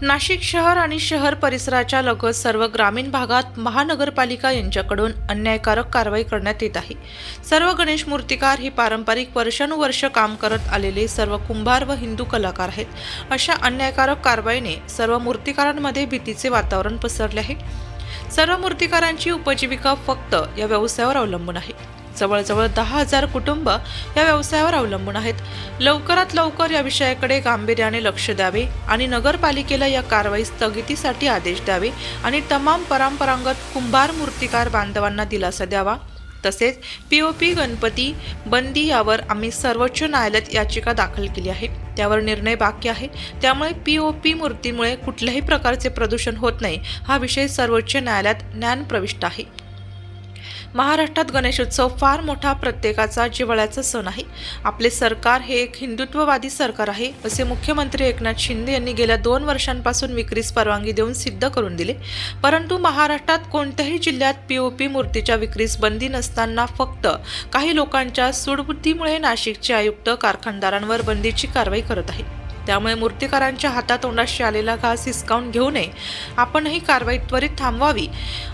नाशिक शहर आणि शहर परिसराच्या लगत सर्व ग्रामीण भागात महानगरपालिका यांच्याकडून अन्यायकारक कारवाई करण्यात येत आहे। सर्व गणेश मूर्तिकार ही पारंपरिक वर्षानुवर्ष काम करत आलेले सर्व कुंभार व हिंदू कलाकार आहेत। अशा अन्यायकारक कारवाईने सर्व मूर्तिकारांमध्ये भीतीचे वातावरण पसरले आहे। सर्व मूर्तिकारांची उपजीविका फक्त या व्यवसायावर अवलंबून आहे। जवळजवळ 10,000 कुटुंब या व्यवसायावर अवलंबून आहेत। लवकरात लवकर या विषयाकडे गांभीर्याने लक्ष द्यावे आणि नगरपालिकेला या कारवाई स्थगितीसाठी आदेश द्यावे आणि तमाम परंपरागत कुंभार मूर्तिकार बांधवांना दिलासा द्यावा। तसेच पीओपी गणपती बंदी यावर आम्ही सर्वोच्च न्यायालयात याचिका दाखल केली आहे। त्यावर निर्णय बाकी आहे। त्यामुळे पीओपी मूर्तीमुळे कुठल्याही प्रकारचे प्रदूषण होत नाही हा विषय सर्वोच्च न्यायालयात ज्ञानप्रविष्ट आहे। महाराष्ट्रात गणेशोत्सव फार मोठा प्रत्येकाचा जिव्हाळ्याचा सण आहे। आपले सरकार हे एक हिंदुत्ववादी सरकार आहे असे मुख्यमंत्री एकनाथ शिंदे यांनी गेल्या 2 वर्षांपासून विक्रीस परवानगी देऊन सिद्ध करून दिले। परंतु महाराष्ट्रात कोणत्याही जिल्ह्यात पीओपी मूर्तीच्या विक्रीस बंदी नसताना फक्त काही लोकांच्या सूडबुद्धीमुळे नाशिकचे आयुक्त कारखानदारांवर बंदीची कारवाई करत आहे। त्यामुळे मूर्तिकारांच्या हातातोंडाशी आलेला घास हिसकावून घेऊ नये, आपणही कारवाई त्वरित थांबवावी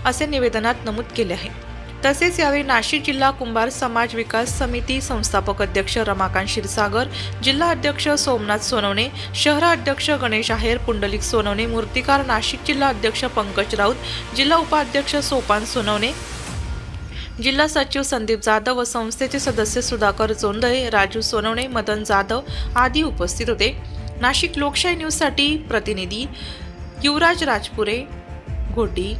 असे निवेदनात नमूद केले आहे। तसेच यावेळी नाशिक जिल्हा कुंभार समाज विकास समिती संस्थापक अध्यक्ष रमाकांत क्षीरसागर, जिल्हा अध्यक्ष सोमनाथ सोनवणे, शहराध्यक्ष गणेश आहेर, पुंडलिक सोनवणे, मूर्तिकार नाशिक जिल्हा अध्यक्ष पंकज राऊत, जिल्हा उपाध्यक्ष सोपान सोनवणे, जिल्हा सचिव संदीप जाधव व संस्थेचे सदस्य सुधाकर जोंधळे, राजू सोनवणे, मदन जाधव आदी उपस्थित होते। नाशिक लोकशाही न्यूजसाठी प्रतिनिधी युवराज राजपुरे, घोटी।